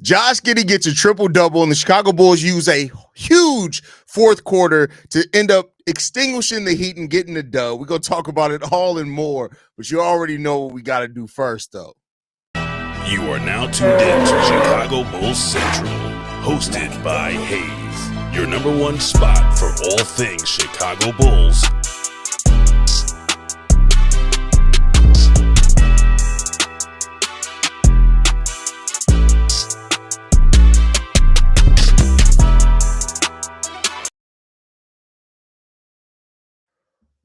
Josh Giddey gets a triple-double, and the Chicago Bulls use a huge fourth quarter to end up extinguishing the Heat and getting the dub. We're going to talk about it all and more, but you already know what we got to do first, though. You are now tuned in to Chicago Bulls Central, hosted by Haize, your number one spot for all things Chicago Bulls.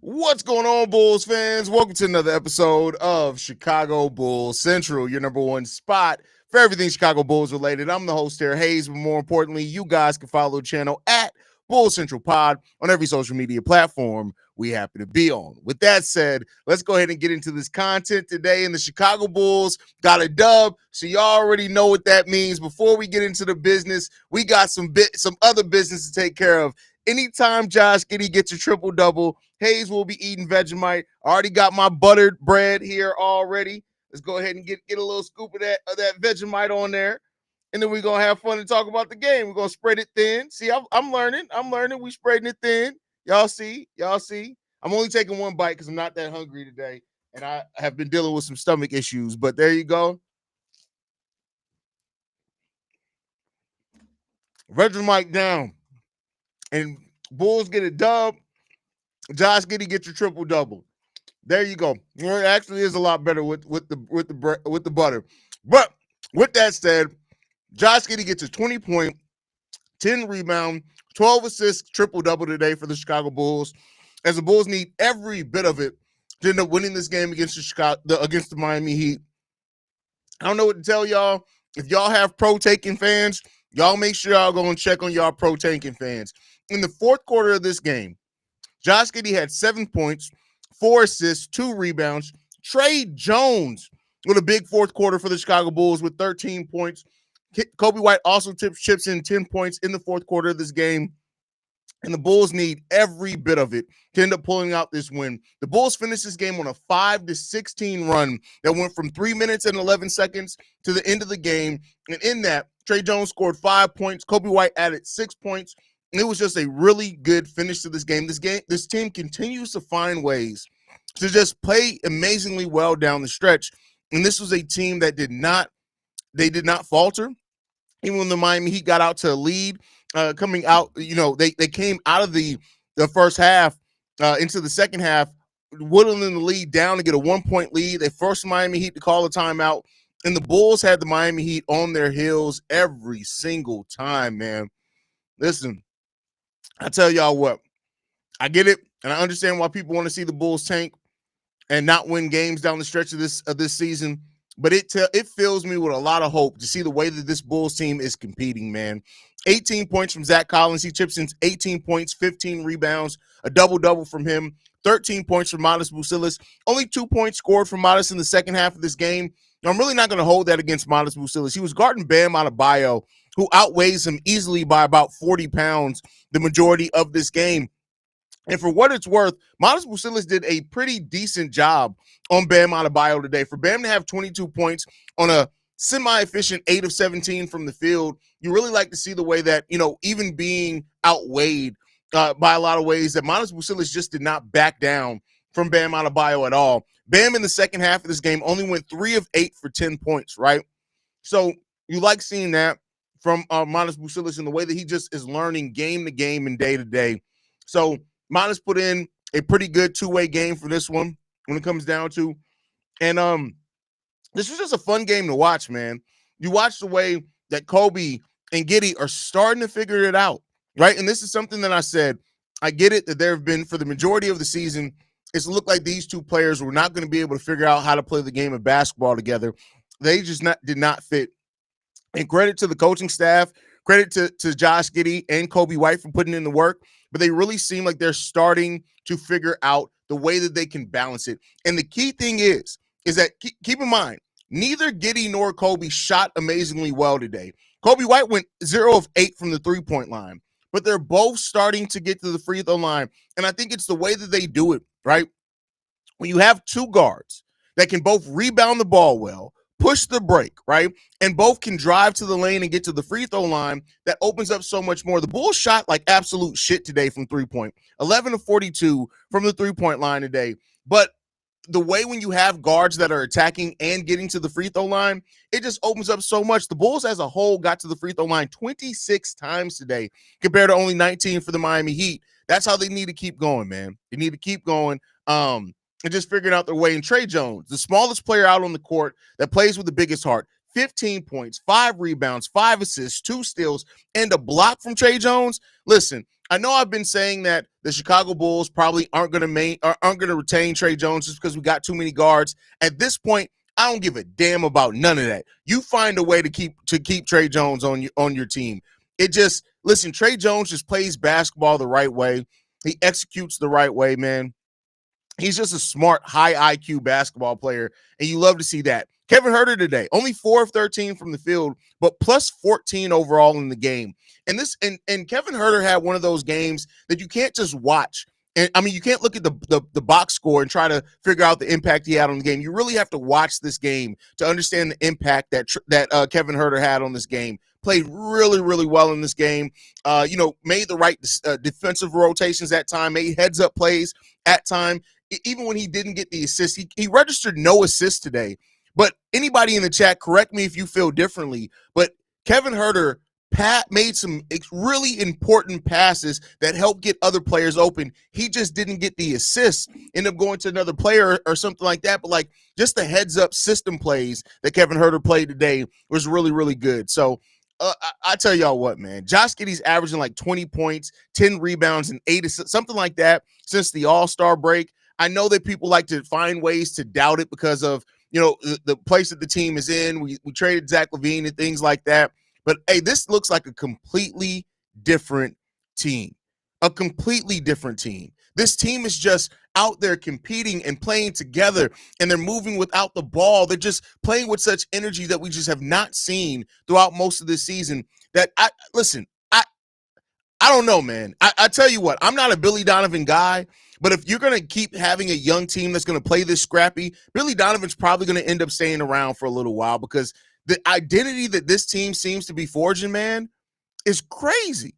What's going on, Bulls fans? Welcome to another episode of Chicago Bulls Central, your number one spot for everything Chicago Bulls related. I'm the host here, Haize, but more importantly, you guys can follow the channel at Bulls Central Pod on every social media platform we happen to be on. With that said, let's go ahead and get into this content today. And the Chicago Bulls got a dub, so y'all already know what that means. Before we get into the business, we got some other business to take care of. Anytime Josh Giddey gets a triple-double, Haize will be eating Vegemite. I already got my buttered bread here already. Let's go ahead and get a little scoop of that Vegemite on there. And then we're going to have fun and talk about the game. We're going to spread it thin. See, I'm learning. We spreading it thin. Y'all see. I'm only taking one bite because I'm not that hungry today. And I have been dealing with some stomach issues. But there you go. Vegemite down. And Bulls get a dub. Josh Giddey gets your triple-double. There you go. You know, it actually is a lot better with the butter. But with that said, Josh Giddey gets a 20-point, 10 rebound, 12 assists, triple-double today for the Chicago Bulls, as the Bulls need every bit of it to end up winning this game against the Miami Heat. I don't know what to tell y'all. If y'all have pro-taking fans, y'all make sure y'all go and check on y'all pro-taking fans. In the fourth quarter of this game, Josh Giddey had 7 points, 4 assists, 2 rebounds. Trey Jones with a big fourth quarter for the Chicago Bulls with 13 points. Coby White also chips in 10 points in the fourth quarter of this game. And the Bulls need every bit of it to end up pulling out this win. The Bulls finished this game on a 5-16 run that went from 3 minutes and 11 seconds to the end of the game. And in that, Trey Jones scored 5 points. Coby White added 6 points. And it was just a really good finish to this game. This team continues to find ways to just play amazingly well down the stretch. And this was a team that did not falter. Even when the Miami Heat got out to a lead, coming out, they came out of the first half into the second half, whittling the lead down to get a 1-point lead. They forced Miami Heat to call a timeout, and the Bulls had the Miami Heat on their heels every single time, man. Listen, I tell y'all what, I get it, and I understand why people want to see the Bulls tank and not win games down the stretch of this season. But it fills me with a lot of hope to see the way that this Bulls team is competing, man. 18 points from Zach Collins. He chips in 18 points, 15 rebounds, a double-double from him. 13 points from Matas Buzelis. Only 2 points scored from Matas in the second half of this game. Now, I'm really not going to hold that against Matas Buzelis. He was guarding Bam Adebayo, who outweighs him easily by about 40 pounds the majority of this game. And for what it's worth, Matas Buzelis did a pretty decent job on Bam Adebayo today. For Bam to have 22 points on a semi-efficient 8 of 17 from the field, you really like to see the way that, even being outweighed by a lot of ways, that Matas Buzelis just did not back down from Bam Adebayo at all. Bam in the second half of this game only went 3 of 8 for 10 points, right? So you like seeing that from Matas Buzelis in the way that he just is learning game to game and day to day. So Matas put in a pretty good two-way game for this one when it comes down to. And this was just a fun game to watch, man. You watch the way that Coby and Giddey are starting to figure it out, right? And this is something that I said. I get it that there have been, for the majority of the season, it's looked like these two players were not going to be able to figure out how to play the game of basketball together. They just did not fit. And credit to the coaching staff, credit to Josh Giddey and Coby White for putting in the work, but they really seem like they're starting to figure out the way that they can balance it. And the key thing is that, keep in mind, neither Giddey nor Coby shot amazingly well today. Coby White went 0 of 8 from the three-point line, but they're both starting to get to the free throw line. And I think it's the way that they do it, right? When you have two guards that can both rebound the ball well, push the break, right? And both can drive to the lane and get to the free throw line. That opens up so much more. The Bulls shot like absolute shit today from 3-point, 11 of 42 from the 3-point line today. But the way when you have guards that are attacking and getting to the free throw line, it just opens up so much. The Bulls as a whole got to the free throw line 26 times today compared to only 19 for the Miami Heat. That's how they need to keep going, man. They need to keep going. And just figuring out their way. And Trey Jones, the smallest player out on the court that plays with the biggest heart, 15 points, 5 rebounds, 5 assists, 2 steals, and a block from Trey Jones. Listen, I know I've been saying that the Chicago Bulls probably aren't going to retain Trey Jones just because we got too many guards. At this point, I don't give a damn about none of that. You find a way to keep Trey Jones on your team. Listen, Trey Jones just plays basketball the right way. He executes the right way, man. He's just a smart, high IQ basketball player, and you love to see that. Kevin Huerter today, only 4 of 13 from the field, but plus 14 overall in the game. And Kevin Huerter had one of those games that you can't just watch. And I mean, you can't look at the box score and try to figure out the impact he had on the game. You really have to watch this game to understand the impact that Kevin Huerter had on this game. Played really, really well in this game. Made the right defensive rotations at time, made heads-up plays at time. Even when he didn't get the assist, he registered no assist today. But anybody in the chat, correct me if you feel differently, but Kevin Huerter made some really important passes that helped get other players open. He just didn't get the assist, ended up going to another player or something like that. But like just the heads-up system plays that Kevin Huerter played today was really, really good. So I tell y'all what, man, Josh Giddey's averaging like 20 points, 10 rebounds, and 8 assists, something like that since the All-Star break. I know that people like to find ways to doubt it because of, the place that the team is in. We traded Zach LaVine and things like that. But, hey, this looks like a completely different team. A completely different team. This team is just out there competing and playing together, and they're moving without the ball. They're just playing with such energy that we just have not seen throughout most of this season. I don't know, man. I tell you what, I'm not a Billy Donovan guy, but if you're going to keep having a young team that's going to play this scrappy, Billy Donovan's probably going to end up staying around for a little while because the identity that this team seems to be forging, man, is crazy.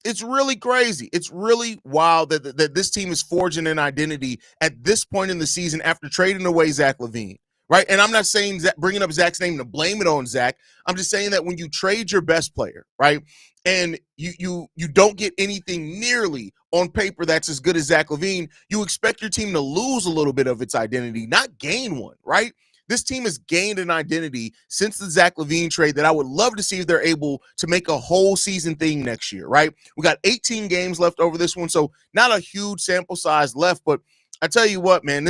It's really crazy. It's really wild that this team is forging an identity at this point in the season after trading away Zach LaVine, right? And I'm not saying bringing up Zach's name to blame it on Zach. I'm just saying that when you trade your best player, right, and you don't get anything nearly on paper that's as good as Zach LaVine, you expect your team to lose a little bit of its identity, not gain one, right? This team has gained an identity since the Zach LaVine trade that I would love to see if they're able to make a whole season thing next year, right? We got 18 games left over this one, so not a huge sample size left, but I tell you what, man,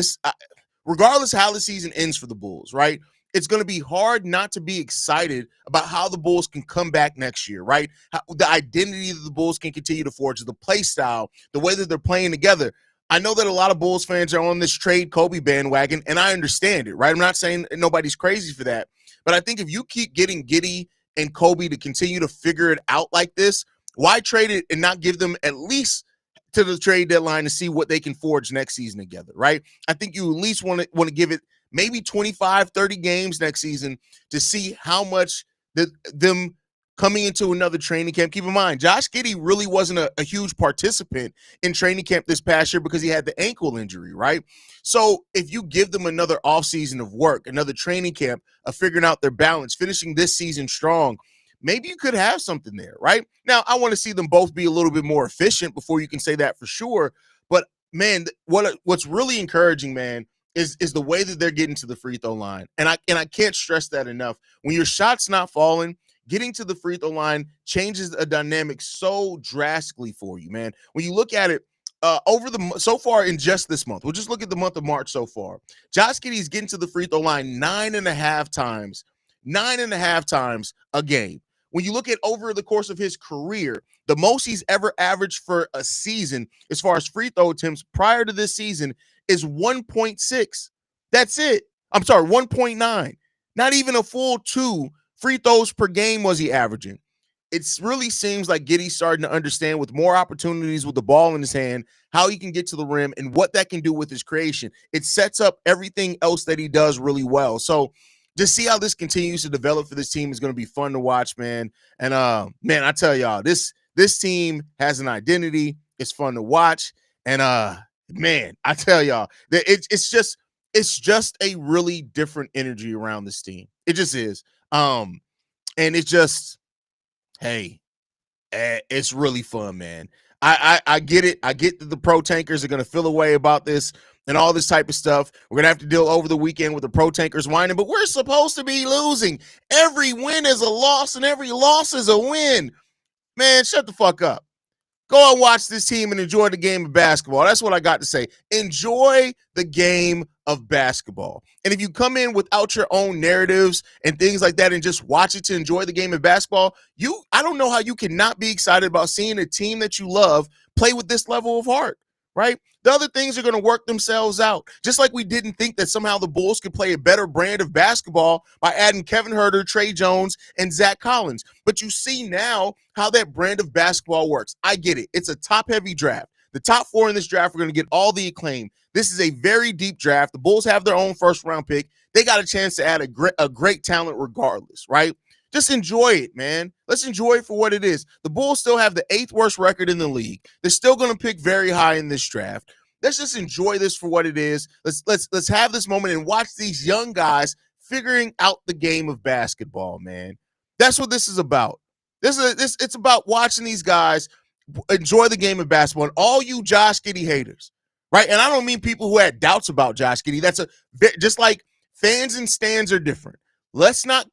regardless how the season ends for the Bulls, right, it's going to be hard not to be excited about how the Bulls can come back next year, right? How, the identity that the Bulls can continue to forge, the play style, the way that they're playing together. I know that a lot of Bulls fans are on this trade Coby bandwagon, and I understand it, right? I'm not saying nobody's crazy for that, but I think if you keep getting Giddey and Coby to continue to figure it out like this, why trade it and not give them at least to the trade deadline to see what they can forge next season together, right? I think you at least want to give it maybe 25, 30 games next season to see how much them coming into another training camp. Keep in mind, Josh Giddey really wasn't a huge participant in training camp this past year because he had the ankle injury, right? So if you give them another offseason of work, another training camp of figuring out their balance, finishing this season strong, maybe you could have something there, right? Now, I want to see them both be a little bit more efficient before you can say that for sure. But, man, what's really encouraging, man, is the way that they're getting to the free throw line. And I can't stress that enough. When your shot's not falling, getting to the free throw line changes a dynamic so drastically for you, man. When you look at it so far in just this month, we'll just look at the month of March so far. Josh Giddey's getting to the free throw line 9.5 times a game. When you look at over the course of his career, the most he's ever averaged for a season as far as free throw attempts prior to this season is 1.6. That's it. I'm sorry, 1.9. Not even a full 2 free throws per game was he averaging. It really seems like Giddey's starting to understand with more opportunities with the ball in his hand, how he can get to the rim and what that can do with his creation. It sets up everything else that he does really well. So just see how this continues to develop for this team is going to be fun to watch, man. And man, I tell y'all, this team has an identity. It's fun to watch. And man, I tell y'all that it's just a really different energy around this team. It just is. And it's just, hey, it's really fun, man. I get it. I get that the pro tankers are going to feel a way about this and all this type of stuff. We're going to have to deal over the weekend with the pro tankers whining, but we're supposed to be losing. Every win is a loss and every loss is a win. Man, shut the fuck up. Go and watch this team and enjoy the game of basketball. That's what I got to say. Enjoy the game of basketball. And if you come in without your own narratives and things like that and just watch it to enjoy the game of basketball, I don't know how you can not be excited about seeing a team that you love play with this level of heart, right? The other things are going to work themselves out. Just like we didn't think that somehow the Bulls could play a better brand of basketball by adding Kevin Huerter, Trey Jones, and Zach Collins. But you see now how that brand of basketball works. I get it. It's a top-heavy draft. The top 4 in this draft are going to get all the acclaim. This is a very deep draft. The Bulls have their own first-round pick. They got a chance to add a great talent regardless, right? Just enjoy it, man. Let's enjoy it for what it is. The Bulls still have the 8th worst record in the league. They're still going to pick very high in this draft. Let's just enjoy this for what it is. Let's have this moment and watch these young guys figuring out the game of basketball, man. That's what this is about. It's about watching these guys enjoy the game of basketball. And all you Josh Giddey haters, right? And I don't mean people who had doubts about Josh Giddey. That's just like fans and stands are different. Let's not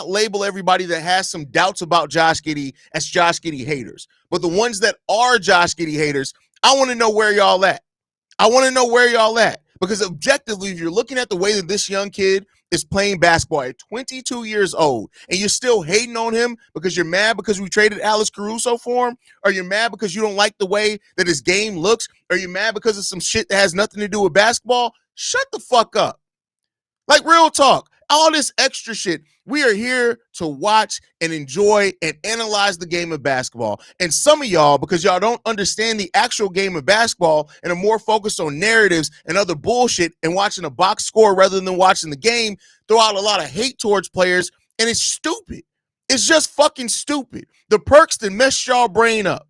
label everybody that has some doubts about Josh Giddey as Josh Giddey haters. But the ones that are Josh Giddey haters, I want to know where y'all at. Because objectively, if you're looking at the way that this young kid is playing basketball at 22 years old and you're still hating on him because you're mad because we traded Alex Caruso for him, or you're mad because you don't like the way that his game looks, or you're mad because of some shit that has nothing to do with basketball, shut the fuck up. Like, real talk. All this extra shit, we are here to watch and enjoy and analyze the game of basketball. And some of y'all, because y'all don't understand the actual game of basketball and are more focused on narratives and other bullshit and watching a box score rather than watching the game, throw out a lot of hate towards players, and it's stupid. It's just fucking stupid. The perks that mess y'all brain up.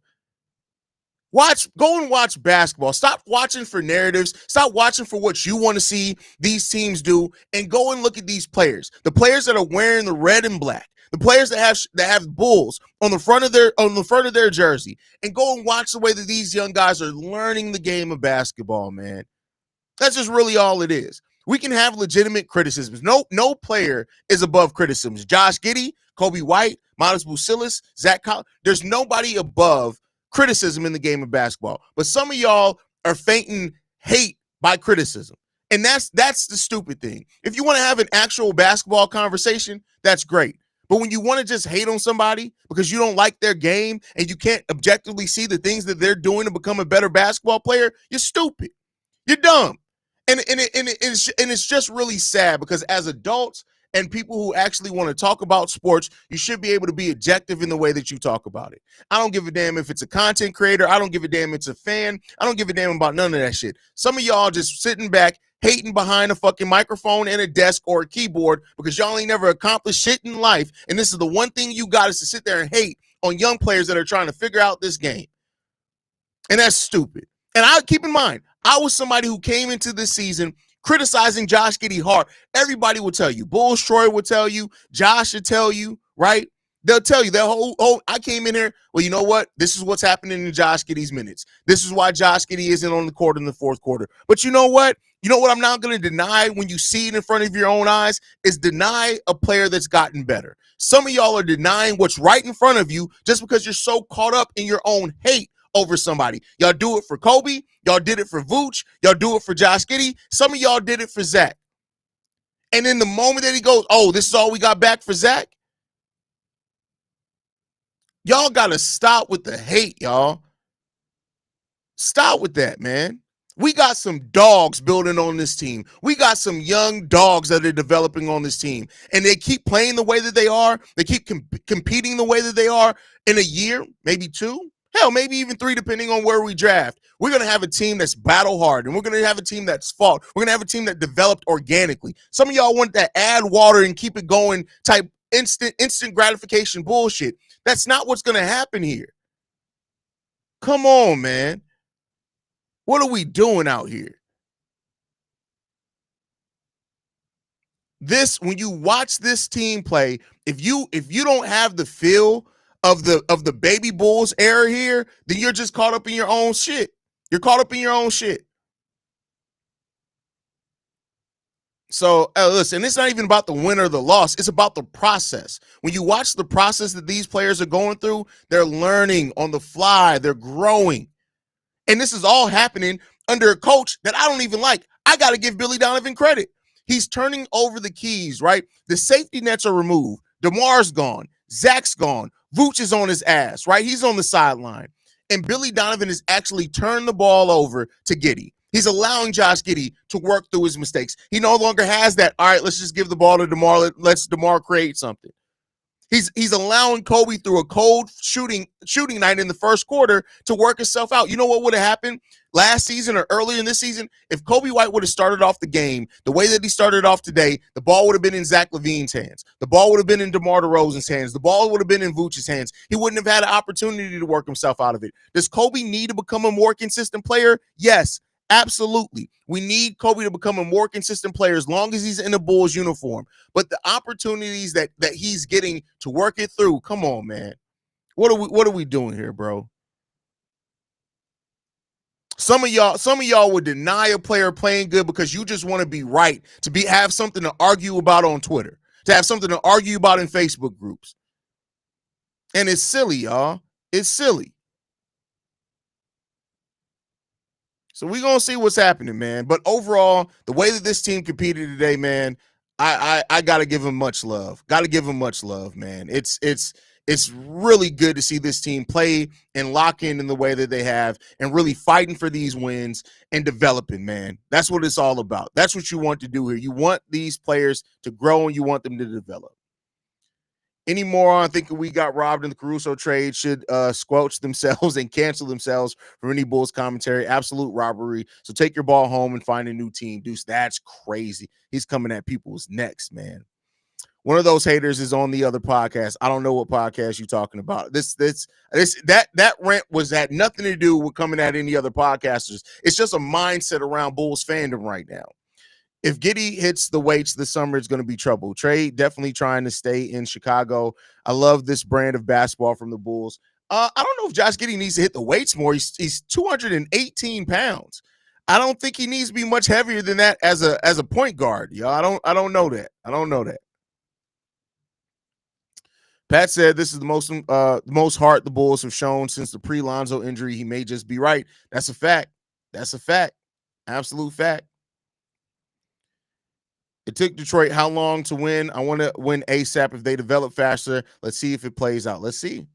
Go and watch basketball. Stop watching for narratives. Stop watching for what you want to see these teams do, and go and look at these players. The players that are wearing the red and black, the players that have Bulls on the front of their jersey, and go and watch the way that these young guys are learning the game of basketball, man. That's just really all it is. We can have legitimate criticisms. No player is above criticisms. Josh Giddey, Coby White, Matas Buzelis, Zach Collins. There's nobody above criticism in the game of basketball. But some of y'all are fainting hate by criticism. And that's the stupid thing. If you want to have an actual basketball conversation, that's great. But when you want to just hate on somebody because you don't like their game and you can't objectively see the things that they're doing to become a better basketball player, you're stupid. You're dumb. And it's just really sad, because as adults and people who actually want to talk about sports, you should be able to be objective in the way that you talk about it. I don't give a damn if it's a content creator. I don't give a damn if it's a fan. I don't give a damn about none of that shit. Some of y'all just sitting back, hating behind a fucking microphone and a desk or a keyboard because y'all ain't never accomplished shit in life. And this is the one thing you got, is to sit there and hate on young players that are trying to figure out this game. And that's stupid. And I keep in mind, I was somebody who came into this season criticizing Josh Giddey hard. Everybody will tell you. Bulls Troy will tell you. Josh will tell you, right? They'll tell you that I came in here. Well, you know what? This is what's happening in Josh Giddey's minutes. This is why Josh Giddey isn't on the court in the fourth quarter. But you know what? You know what I'm not going to deny when you see it in front of your own eyes is deny a player that's gotten better. Some of y'all are denying what's right in front of you just because you're so caught up in your own hate over somebody. Y'all do it for Coby. Y'all did it for Vooch. Y'all do it for Josh Giddey. Some of y'all did it for Zach. And in the moment that he goes, oh, this is all we got back for Zach, y'all got to stop with the hate, y'all. Stop with that, man. We got some dogs building on this team. We got some young dogs that are developing on this team. And they keep playing the way that they are. They keep competing the way that they are. In a year, maybe two, hell, maybe even 3, depending on where we draft. We're going to have a team that's battle hard, and we're going to have a team that's fought. We're going to have a team that developed organically. Some of y'all want that add water and keep it going type instant gratification bullshit. That's not what's going to happen here. Come on, man. What are we doing out here? When you watch this team play, if you don't have the feel of the baby Bulls era here, then you're just caught up in your own shit. You're caught up in your own shit. So listen, it's not even about the win or the loss. It's about the process. When you watch the process that these players are going through, they're learning on the fly. They're growing. And this is all happening under a coach that I don't even like. I got to give Billy Donovan credit. He's turning over the keys, right? The safety nets are removed. DeMar's gone. Zach's gone. Vooch is on his ass, right? He's on the sideline. And Billy Donovan has actually turned the ball over to Giddey. He's allowing Josh Giddey to work through his mistakes. He no longer has that, all right, let's just give the ball to DeMar. Let's DeMar create something. He's allowing Coby through a cold shooting night in the first quarter to work himself out. You know what would have happened last season or earlier in this season? If Coby White would have started off the game the way that he started off today, the ball would have been in Zach LaVine's hands. The ball would have been in DeMar DeRozan's hands. The ball would have been in Vooch's hands. He wouldn't have had an opportunity to work himself out of it. Does Coby need to become a more consistent player? Yes. Absolutely. We need Coby to become a more consistent player as long as he's in a Bulls uniform. But the opportunities that he's getting to work it through, come on, man. What are we doing here, bro? Some of y'all would deny a player playing good because you just want to be right, to have something to argue about on Twitter, to have something to argue about in Facebook groups. And it's silly, y'all. It's silly. So we're going to see what's happening, man. But overall, the way that this team competed today, man, I got to give them much love. Got to give them much love, man. It's really good to see this team play and lock in the way that they have and really fighting for these wins and developing, man. That's what it's all about. That's what you want to do here. You want these players to grow and you want them to develop. Any moron thinking we got robbed in the Caruso trade should squelch themselves and cancel themselves from any Bulls commentary. Absolute robbery. So take your ball home and find a new team. Deuce, that's crazy. He's coming at people's necks, man. One of those haters is on the other podcast. I don't know what podcast you're talking about. That rant had nothing to do with coming at any other podcasters. It's just a mindset around Bulls fandom right now. If Giddey hits the weights this summer, it's going to be trouble. Trey definitely trying to stay in Chicago. I love this brand of basketball from the Bulls. I don't know if Josh Giddey needs to hit the weights more. He's 218 pounds. I don't think he needs to be much heavier than that as a point guard. Yo, I don't know that. I don't know that. Pat said this is the most heart the Bulls have shown since the pre-Lonzo injury. He may just be right. That's a fact. That's a fact. Absolute fact. It took Detroit how long to win? I want to win ASAP if they develop faster. Let's see if it plays out. Let's see.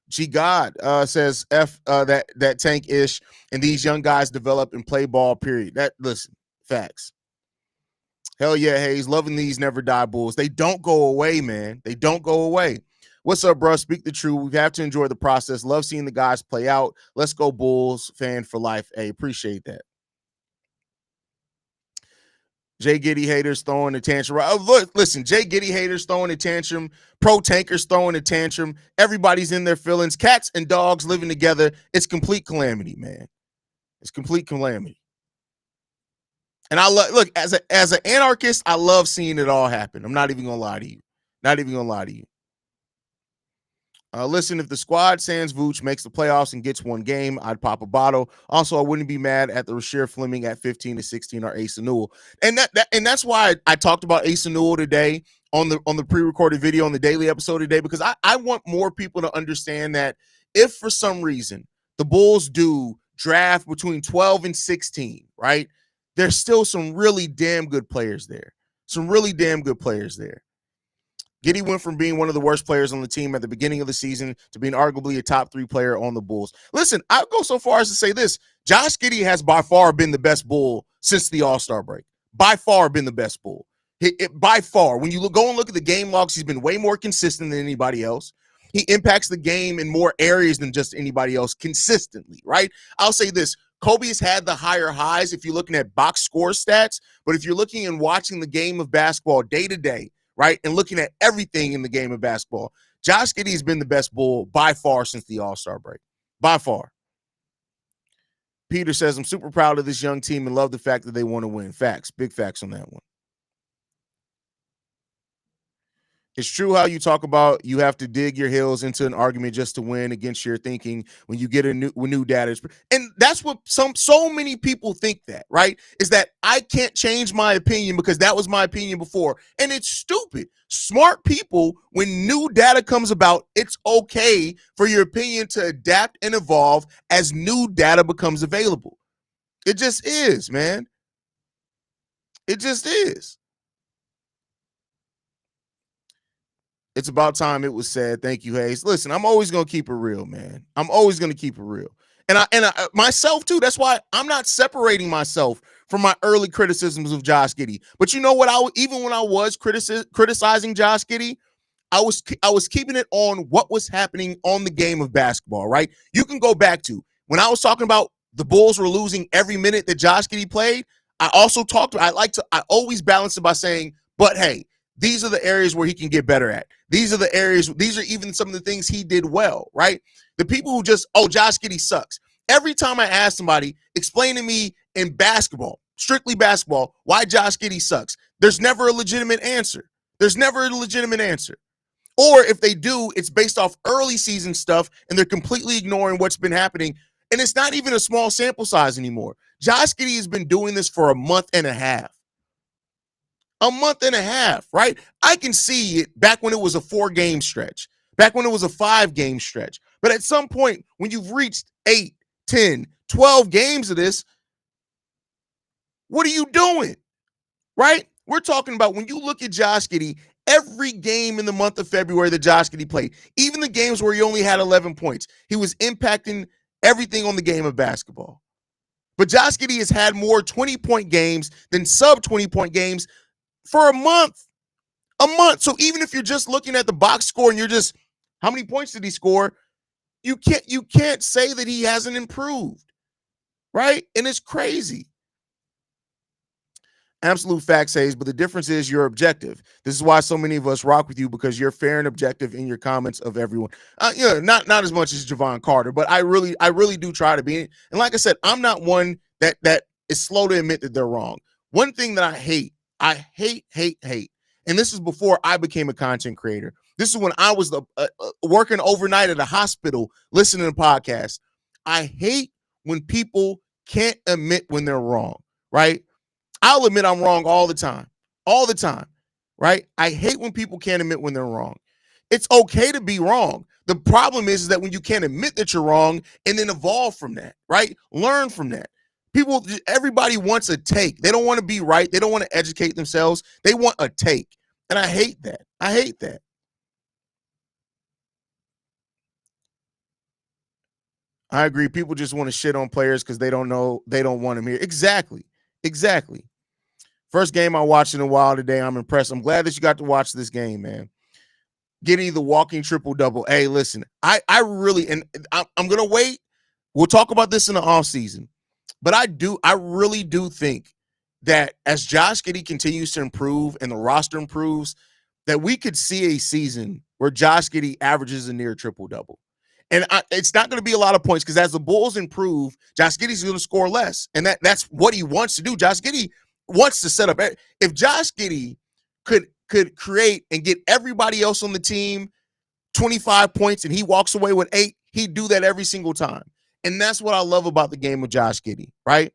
G God says that tank-ish and these young guys develop and play ball, period. Listen, facts. Hell yeah, Haize. Loving these never die Bulls. They don't go away, man. They don't go away. What's up, bro? Speak the truth. We have to enjoy the process. Love seeing the guys play out. Let's go Bulls. Fan for life. Hey, appreciate that. Jay Giddey haters throwing a tantrum. Look, listen, Jay Giddey haters throwing a tantrum. Pro tankers throwing a tantrum. Everybody's in their feelings. Cats and dogs living together. It's complete calamity, man. It's complete calamity. And look, as an anarchist, I love seeing it all happen. I'm not even gonna lie to you. Not even gonna lie to you. Listen, if the squad sans Vooch makes the playoffs and gets one game, I'd pop a bottle. Also, I wouldn't be mad at the Rasheer Fleming at 15 to 16 or Asa Newell. And that's why I talked about Asa Newell today on the pre-recorded video on the daily episode today, because I want more people to understand that if for some reason the Bulls do draft between 12 and 16, right, there's still some really damn good players there. Some really damn good players there. Giddey went from being one of the worst players on the team at the beginning of the season to being arguably a top 3 player on the Bulls. Listen, I'll go so far as to say this. Josh Giddey has by far been the best Bull since the All-Star break. By far been the best Bull. By far. When you go and look at the game logs, he's been way more consistent than anybody else. He impacts the game in more areas than just anybody else consistently, right? I'll say this. Coby has had the higher highs if you're looking at box score stats, but if you're looking and watching the game of basketball day to day, right, and looking at everything in the game of basketball, Josh Giddey has been the best Bull by far since the All-Star break. By far. Peter says, I'm super proud of this young team and love the fact that they want to win. Facts. Big facts on that one. It's true how you talk about you have to dig your heels into an argument just to win against your thinking when you get a new data. And that's what so many people think that, right? Is that I can't change my opinion because that was my opinion before. And it's stupid. Smart people, when new data comes about, it's okay for your opinion to adapt and evolve as new data becomes available. It just is, man. It just is. It's about time it was said. Thank you, Haize. Listen, I'm always going to keep it real, man. I'm always going to keep it real. And I myself too. That's why I'm not separating myself from my early criticisms of Josh Giddey. But you know what? Even when I was criticizing Josh Giddey, I was keeping it on what was happening on the game of basketball, right? You can go back to when I was talking about the Bulls were losing every minute that Josh Giddey played. I also I always balance it by saying, but hey, these are the areas where he can get better at. These are even some of the things he did well, right? The people who just, Josh Giddey sucks. Every time I ask somebody, explain to me in basketball, strictly basketball, why Josh Giddey sucks, there's never a legitimate answer. Or if they do, it's based off early season stuff, and they're completely ignoring what's been happening. And it's not even a small sample size anymore. Josh Giddey has been doing this for a month and a half. Right? I can see it back when it was a 4-game stretch, back when it was a 5-game stretch. But at some point, when you've reached 8, 10, 12 games of this, what are you doing? Right? We're talking about when you look at Josh Giddey, every game in the month of February that Josh Giddey played, even the games where he only had 11 points, he was impacting everything on the game of basketball. But Josh Giddey has had more 20-point games than sub-20-point games for a month. So even if you're just looking at the box score and you're just, how many points did he score? You can't say that he hasn't improved, right? And it's crazy. Absolute facts, Haize, but the difference is you're objective. This is why so many of us rock with you, because you're fair and objective in your comments of everyone. Not as much as Javon Carter, but I really do try to be. And like I said, I'm not one that is slow to admit that they're wrong. One thing that I hate, and this is before I became a content creator. This is when I was working overnight at a hospital listening to podcasts. I hate when people can't admit when they're wrong, right? I'll admit I'm wrong all the time, right? I hate when people can't admit when they're wrong. It's okay to be wrong. The problem is that when you can't admit that you're wrong and then evolve from that, right? Learn from that. Everybody wants a take. They don't want to be right. They don't want to educate themselves. They want a take. And I hate that. I agree. People just want to shit on players because they don't want them here. Exactly. First game I watched in a while today. I'm impressed. I'm glad that you got to watch this game, man. Giddey, the walking triple-double. Hey, listen, I'm going to wait. We'll talk about this in the offseason. But I really do think that as Josh Giddey continues to improve and the roster improves, that we could see a season where Josh Giddey averages a near triple-double. And it's not going to be a lot of points because as the Bulls improve, Josh Giddey's going to score less. And that's what he wants to do. Josh Giddey wants to set up. If Josh Giddey could create and get everybody else on the team 25 points and he walks away with 8, he'd do that every single time. And that's what I love about the game of Josh Giddey, right?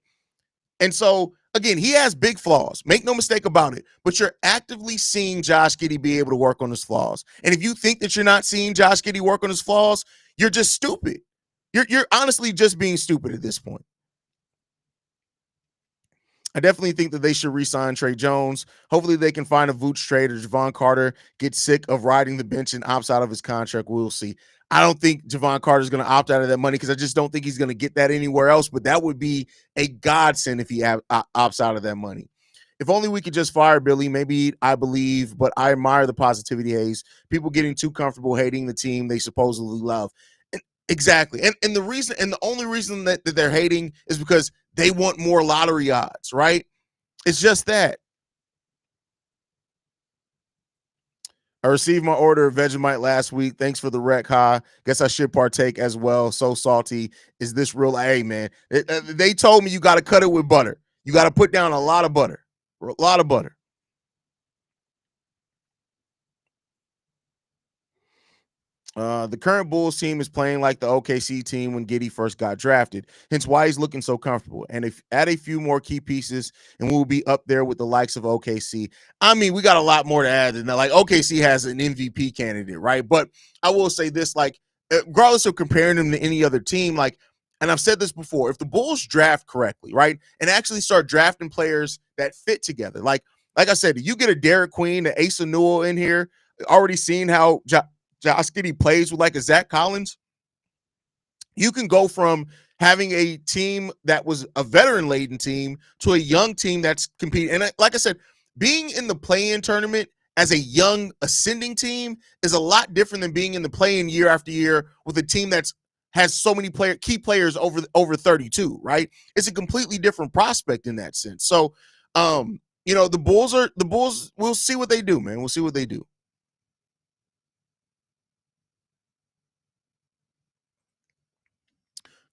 And so, again, he has big flaws. Make no mistake about it. But you're actively seeing Josh Giddey be able to work on his flaws. And if you think that you're not seeing Josh Giddey work on his flaws, you're just stupid. You're honestly just being stupid at this point. I definitely think that they should re-sign Trey Jones. Hopefully they can find a Vooch trade, or Javon Carter gets sick of riding the bench and opts out of his contract. We'll see. I don't think Javon Carter is going to opt out of that money because I just don't think he's going to get that anywhere else. But that would be a godsend if he opts out of that money. If only we could just fire Billy. Maybe I believe, but I admire the positivity, Haize. People getting too comfortable hating the team they supposedly love. And exactly. And the reason, and the only reason that they're hating is because they want more lottery odds, right? It's just that. I received my order of Vegemite last week. Thanks for the rec, huh? Guess I should partake as well. So salty. Is this real? Hey, man. They told me you got to cut it with butter. You got to put down a lot of butter. A lot of butter. The current Bulls team is playing like the OKC team when Giddey first got drafted, hence why he's looking so comfortable. And if add a few more key pieces, and we'll be up there with the likes of OKC. I mean, we got a lot more to add than that. Like OKC has an MVP candidate, right? But I will say this, like, regardless of comparing them to any other team, like, and I've said this before, if the Bulls draft correctly, right, and actually start drafting players that fit together, like I said, you get a Derek Queen, an Asa Newell in here, already seen how Josh Giddey plays with like a Zach Collins. You can go from having a team that was a veteran-laden team to a young team that's competing. And like I said, being in the play-in tournament as a young ascending team is a lot different than being in the play-in year after year with a team that's has so many key players over 32, right? It's a completely different prospect in that sense. So, the Bulls, we'll see what they do, man. We'll see what they do.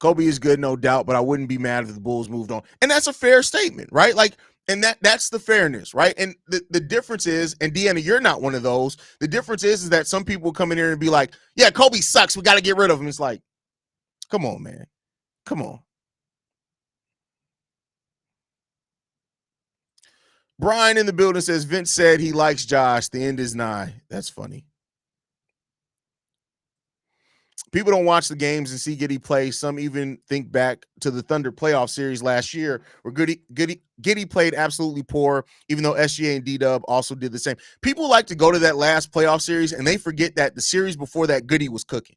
Coby is good, no doubt, but I wouldn't be mad if the Bulls moved on. And that's a fair statement, right? Like, and that's the fairness, right? And the difference is, and Deanna, you're not one of those. The difference is that some people come in here and be like, yeah, Coby sucks. We got to get rid of him. It's like, come on, man. Come on. Brian in the building says, Vince said he likes Josh. The end is nigh. That's funny. People don't watch the games and see Giddey play. Some even think back to the Thunder playoff series last year where Giddey played absolutely poor, even though SGA and D-Dub also did the same. People like to go to that last playoff series, and they forget that the series before that, Giddey was cooking.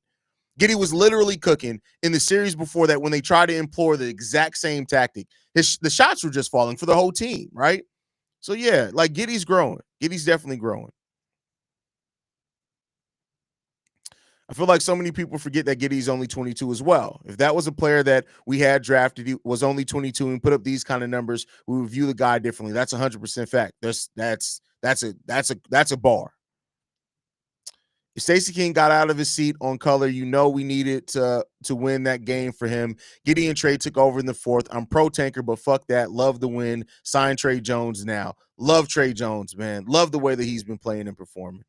Giddey was literally cooking in the series before that when they tried to employ the exact same tactic. The shots were just falling for the whole team, right? So, yeah, like Giddey's growing. Giddey's definitely growing. I feel like so many people forget that Giddey's only 22 as well. If that was a player that we had drafted, he was only 22 and put up these kind of numbers, we would view the guy differently. That's 100% fact. That's a bar. If Stacey King got out of his seat on color, we needed to win that game for him. Giddey and Trey took over in the fourth. I'm pro tanker, but fuck that. Love the win. Sign Trey Jones now. Love Trey Jones, man. Love the way that he's been playing and performing.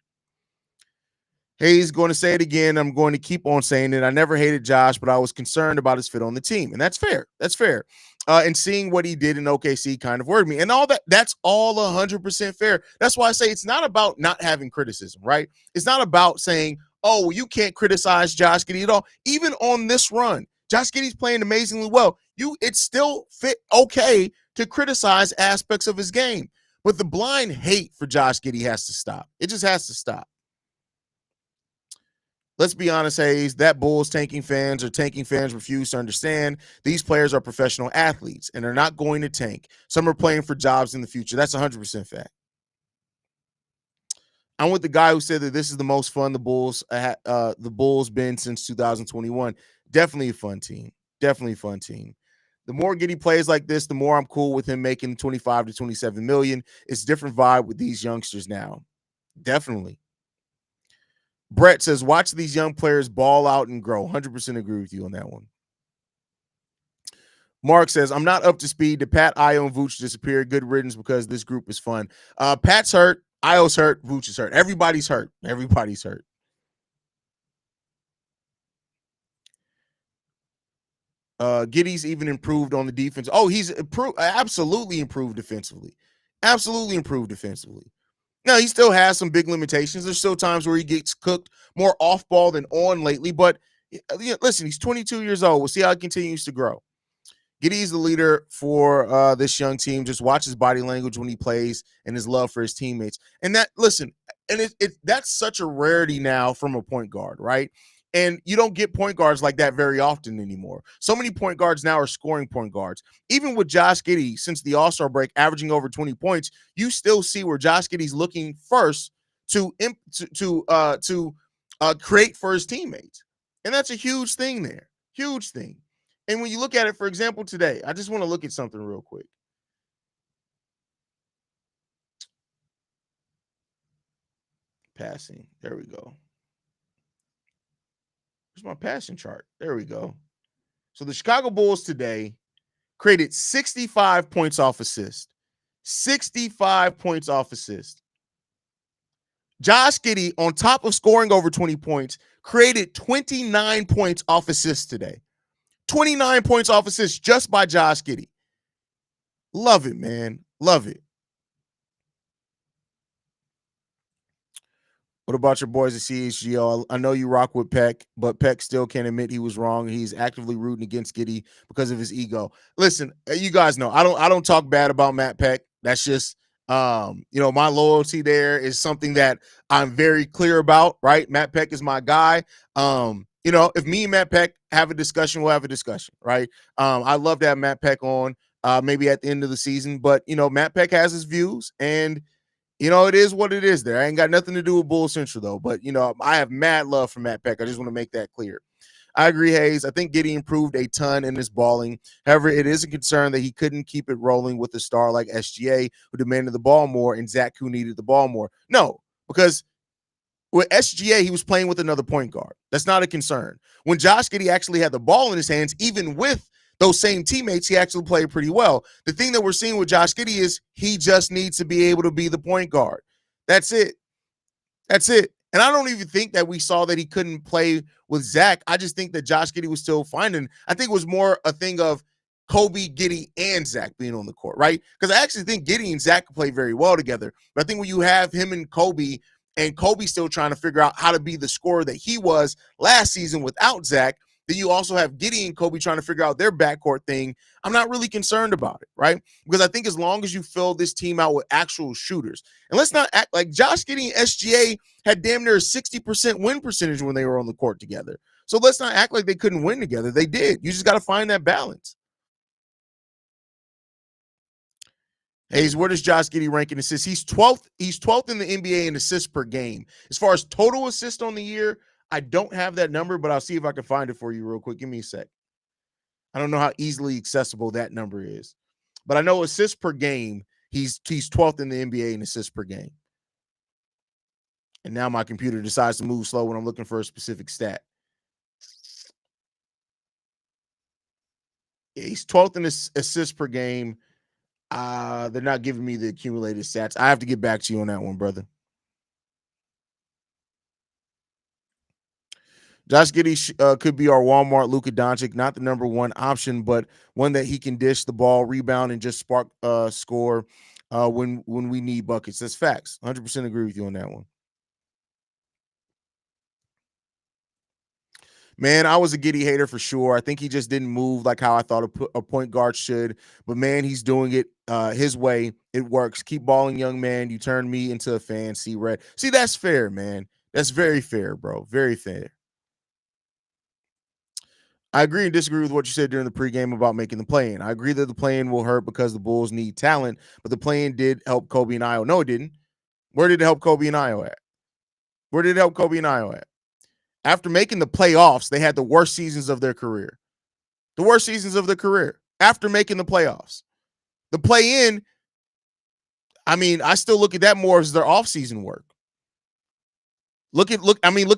Haize going to say it again. I'm going to keep on saying it. I never hated Josh, but I was concerned about his fit on the team. And that's fair. That's fair. And seeing what he did in OKC kind of worried me. And all that's all 100% fair. That's why I say it's not about not having criticism, right? It's not about saying, oh, well, you can't criticize Josh Giddey at all. Even on this run, Josh Giddey's playing amazingly well. It's still fit okay to criticize aspects of his game. But the blind hate for Josh Giddey has to stop. It just has to stop. Let's be honest, Haize, that Bulls tanking fans refuse to understand these players are professional athletes and they're not going to tank. Some are playing for jobs in the future. That's 100% fact. I'm with the guy who said that this is the most fun the Bulls been since 2021. Definitely a fun team. Definitely a fun team. The more Giddey plays like this, the more I'm cool with him making 25 to 27 million. It's a different vibe with these youngsters now. Definitely. Brett says, watch these young players ball out and grow. 100% agree with you on that one. Mark says, I'm not up to speed. Did Pat, Io, and Vooch disappear? Good riddance because this group is fun. Pat's hurt. Io's hurt. Vooch is hurt. Everybody's hurt. Everybody's hurt. Giddey's even improved on the defense. Oh, he's absolutely improved defensively. Absolutely improved defensively. Now, he still has some big limitations. There's still times where he gets cooked more off ball than on lately. But listen, he's 22 years old. We'll see how he continues to grow. Giddey's the leader for this young team. Just watch his body language when he plays and his love for his teammates. And that's such a rarity now from a point guard, right? And you don't get point guards like that very often anymore. So many point guards now are scoring point guards. Even with Josh Giddey, since the All-Star break, averaging over 20 points, you still see where Josh Giddey's looking first to create for his teammates. And that's a huge thing there. Huge thing. And when you look at it, for example, today, I just want to look at something real quick. Passing. There we go. Where's my passing chart? There we go. So the Chicago Bulls today created 65 points off assist. 65 points off assist. Josh Giddey, on top of scoring over 20 points, created 29 points off assist today. 29 points off assist just by Josh Giddey. Love it, man. Love it. What about your boys at CHGO? I know you rock with Peck, but Peck still can't admit he was wrong. He's actively rooting against Giddey because of his ego. Listen, you guys know I don't talk bad about Matt Peck. That's just my loyalty there is something that I'm very clear about, right? Matt Peck is my guy. If me and Matt Peck have a discussion, we'll have a discussion, right? I love to have Matt Peck on maybe at the end of the season, but Matt Peck has his views, and it is what it is there. I ain't got nothing to do with Bull Central, though. But, I have mad love for Matt Peck. I just want to make that clear. I agree, Haize. I think Giddey improved a ton in his balling. However, it is a concern that he couldn't keep it rolling with a star like SGA, who demanded the ball more, and Zach, who needed the ball more. No, because with SGA, he was playing with another point guard. That's not a concern. When Josh Giddey actually had the ball in his hands, even with those same teammates, he actually played pretty well. The thing that we're seeing with Josh Giddey is he just needs to be able to be the point guard. That's it. That's it. And I don't even think that we saw that he couldn't play with Zach. I just think that Josh Giddey was still finding. I think it was more a thing of Coby, Giddey, and Zach being on the court, right? Because I actually think Giddey and Zach play very well together. But I think when you have him and Coby still trying to figure out how to be the scorer that he was last season without Zach, then you also have Giddey and Coby trying to figure out their backcourt thing. I'm not really concerned about it, right? Because I think as long as you fill this team out with actual shooters, and let's not act like Josh Giddey and SGA had damn near a 60% win percentage when they were on the court together. So let's not act like they couldn't win together. They did. You just got to find that balance. Haize, where does Josh Giddey rank in assists? He's 12th. He's 12th in the NBA in assists per game. As far as total assists on the year, I don't have that number, but I'll see if I can find it for you real quick. Give me a sec. I don't know how easily accessible that number is, but I know assists per game, he's 12th in the NBA in assists per game. And now my computer decides to move slow when I'm looking for a specific stat. Yeah, he's 12th in assists per game. They're not giving me the accumulated stats. I have to get back to you on that one, brother. Josh Giddey could be our Walmart Luka Doncic, not the number one option, but one that he can dish the ball, rebound, and just spark score when we need buckets. That's facts. 100% agree with you on that one. Man, I was a Giddey hater for sure. I think he just didn't move like how I thought a point guard should. But, man, he's doing it his way. It works. Keep balling, young man. You turned me into a fan. See, Red. See, that's fair, man. That's very fair, bro. Very fair. I agree and disagree with what you said during the pregame about making the play-in. I agree that the play-in will hurt because the Bulls need talent, but the play-in did help Coby and Io. No, it didn't. Where did it help Coby and Io at? Where did it help Coby and Io at? After making the playoffs, they had the worst seasons of their career. The worst seasons of their career after making the playoffs. The play-in, I mean, I still look at that more as their off-season work. Look at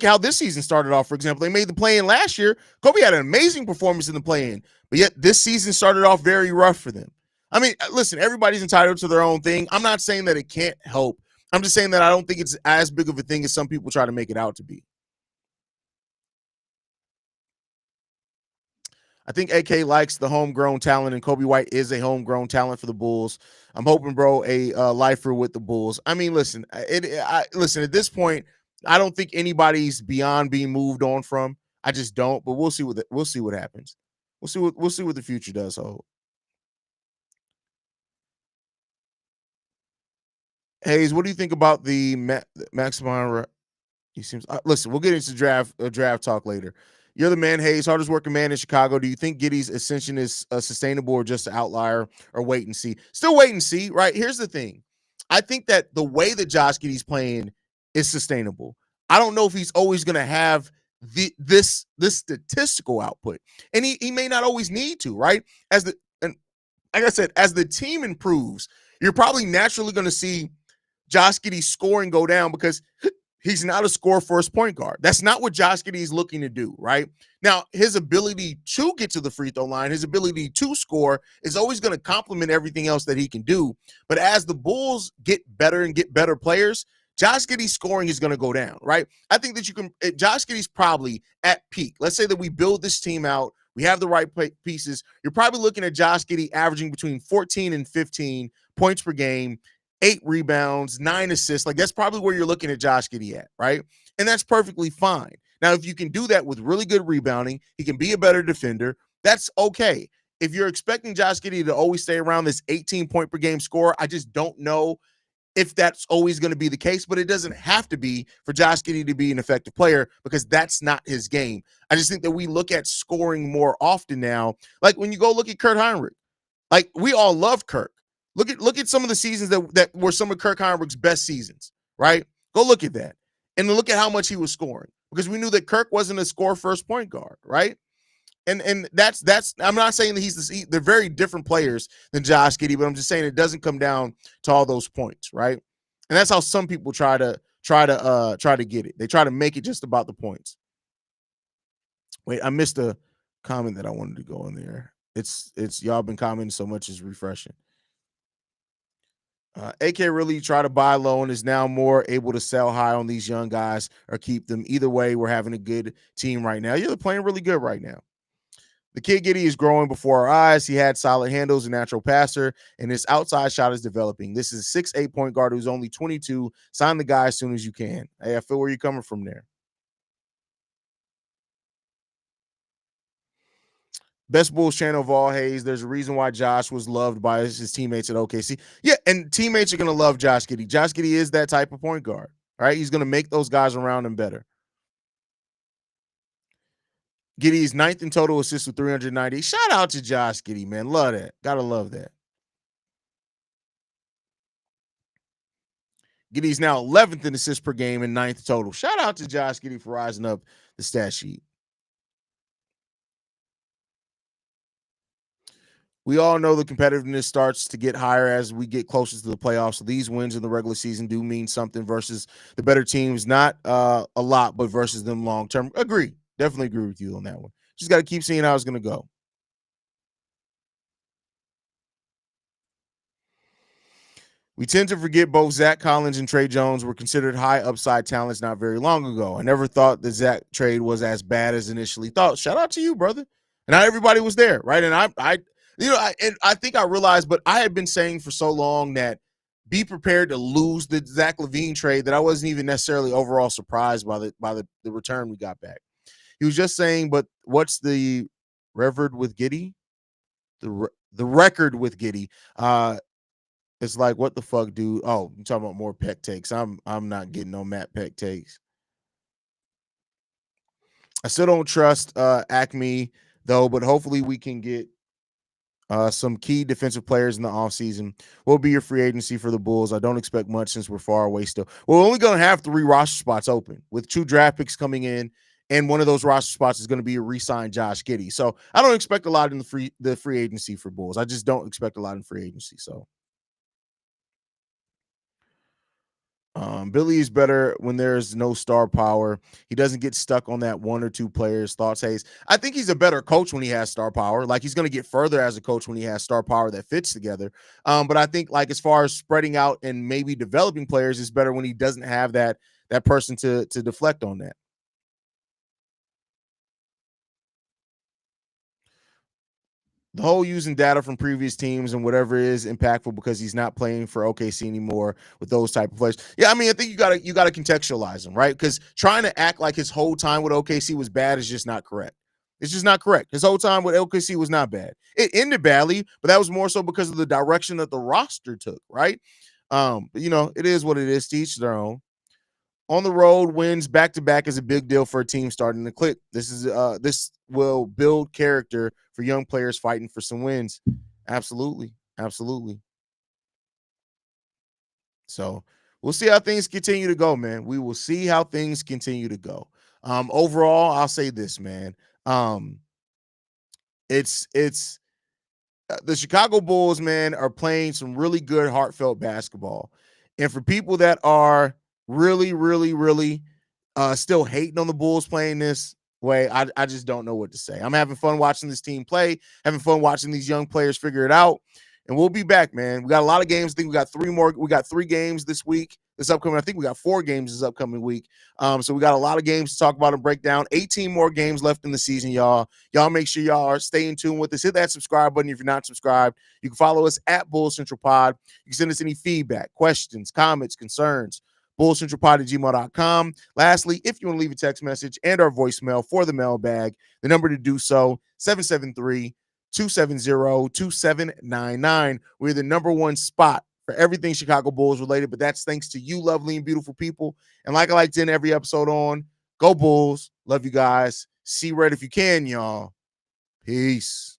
how this season started off, for example. They made the play-in last year. Coby had an amazing performance in the play-in, but yet this season started off very rough for them. I mean, listen, everybody's entitled to their own thing. I'm not saying that it can't help. I'm just saying that I don't think it's as big of a thing as some people try to make it out to be. I think AK likes the homegrown talent, and Coby White is a homegrown talent for the Bulls. I'm hoping, bro, a lifer with the Bulls. I mean, listen, listen, at this point, I don't think anybody's beyond being moved on from. I just don't, but we'll see what happens. We'll see what the future does hold. Haize, what do you think about the Maximum He seems. Listen, we'll get into draft talk later. You're the man, Haize, hardest working man in Chicago. Do you think Giddey's ascension is sustainable or just an outlier, or wait and see? Still wait and see, right? Here's the thing. I think that the way that Josh Giddey's playing is sustainable. I don't know if he's always going to have this statistical output, and he may not always need to, right? And like I said, as the team improves, you're probably naturally going to see Josh Giddey's scoring go down because he's not a score first point guard. That's not what Josh Giddey is looking to do, right? Now, his ability to get to the free throw line, his ability to score is always going to complement everything else that he can do. But as the Bulls get better and get better players, Josh Giddey's scoring is going to go down, right? I think that Josh Giddey's probably at peak. Let's say that we build this team out, we have the right pieces. You're probably looking at Josh Giddey averaging between 14 and 15 points per game, 8 rebounds, 9 assists. Like, that's probably where you're looking at Josh Giddey at, right? And that's perfectly fine. Now, if you can do that with really good rebounding, he can be a better defender. That's okay. If you're expecting Josh Giddey to always stay around this 18 point per game score, I just don't know if that's always going to be the case, but it doesn't have to be for Josh Giddey to be an effective player because that's not his game. I just think that we look at scoring more often now. Like when you go look at Kurt Heinrich, like we all love Kirk. Look at some of the seasons that were some of Kirk Heinrich's best seasons, right? Go look at that. And look at how much he was scoring because we knew that Kirk wasn't a score first point guard, right? And that's I'm not saying that they're very different players than Josh Giddey, but I'm just saying it doesn't come down to all those points, right? And that's how some people try to get it. They try to make it just about the points. Wait, I missed a comment that I wanted to go in there. It's y'all been commenting so much, it's refreshing. AK really try to buy low and is now more able to sell high on these young guys or keep them. Either way, we're having a good team right now. You're playing really good right now. The kid Giddey is growing before our eyes. He had solid handles, a natural passer, and his outside shot is developing. This is a 6'8" point guard who's only 22. Sign the guy as soon as you can. Hey, I feel where you're coming from there. Best Bulls channel of all, Haize. There's a reason why Josh was loved by his teammates at OKC. Yeah, and teammates are going to love Josh Giddey. Josh Giddey is that type of point guard, right? He's going to make those guys around him better. Giddey's 9th in total assists with 390. Shout out to Josh Giddey, man. Love that. Gotta love that. Giddey's now 11th in assists per game and 9th total. Shout out to Josh Giddey for rising up the stat sheet. We all know the competitiveness starts to get higher as we get closer to the playoffs. So these wins in the regular season do mean something versus the better teams. Not a lot, but versus them long term. Agree. Definitely agree with you on that one. Just got to keep seeing how it's going to go. We tend to forget both Zach Collins and Trey Jones were considered high upside talents not very long ago. I never thought the Zach trade was as bad as initially thought. Shout out to you, brother. And not everybody was there, right? And I think I realized, but I had been saying for so long that be prepared to lose the Zach LaVine trade that I wasn't even necessarily overall surprised by the return we got back. He was just saying, but what's the record with Giddey? The record with Giddey. It's like, what the fuck, dude? Oh, I'm talking about more Peck takes. I'm not getting no Matt Peck takes. I still don't trust Acme though, but hopefully we can get some key defensive players in the offseason. What will be your free agency for the Bulls? I don't expect much since we're far away still. We're only going to have 3 roster spots open with 2 draft picks coming in. And one of those roster spots is going to be a re-signed Josh Giddey. So I don't expect a lot in the free agency for Bulls. I just don't expect a lot in free agency. So Billy is better when there's no star power. He doesn't get stuck on that 1 or 2 players. Thoughts, Haize? I think he's a better coach when he has star power. Like, he's going to get further as a coach when he has star power that fits together. But I think, like, as far as spreading out and maybe developing players, it's better when he doesn't have that person to deflect on that. The whole using data from previous teams and whatever is impactful because he's not playing for OKC anymore with those type of players. Yeah, I mean, I think you gotta contextualize him, right? Because trying to act like his whole time with OKC was bad is just not correct. It's just not correct. His whole time with OKC was not bad. It ended badly, but that was more so because of the direction that the roster took, right? But it is what it is. To each their own. on the road wins back-to-back is a big deal for a team starting to click. This will build character for young players fighting for some wins. Absolutely. So we'll see how things continue to go, man. We will see how things continue to go. Overall, I'll say this, man. It's the Chicago Bulls, man, are playing some really good, heartfelt basketball. And for people that are really still hating on the Bulls playing this way, I just don't know what to say. I'm having fun watching this team play, having fun watching these young players figure it out. And we'll be back, man. We got a lot of games. I think we got 3 more. We got 3 games this week. This upcoming, I think we got 4 games this upcoming week. So we got a lot of games to talk about and break down. 18 more games left in the season, y'all. Y'all make sure y'all are staying tuned with us. Hit that subscribe button if you're not subscribed. You can follow us at Bull Central Pod. You can send us any feedback, questions, comments, concerns. bullcentralpod@gmail.com. Lastly, if you want to leave a text message and our voicemail for the mailbag, the number to do so, 773-270-2799. We're the number 1 spot for everything Chicago Bulls related, but that's thanks to you, lovely and beautiful people. And like I like to end every episode on, go Bulls. Love you guys. See red if you can, y'all. Peace.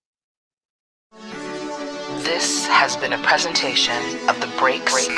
This has been a presentation of the Breaks Media.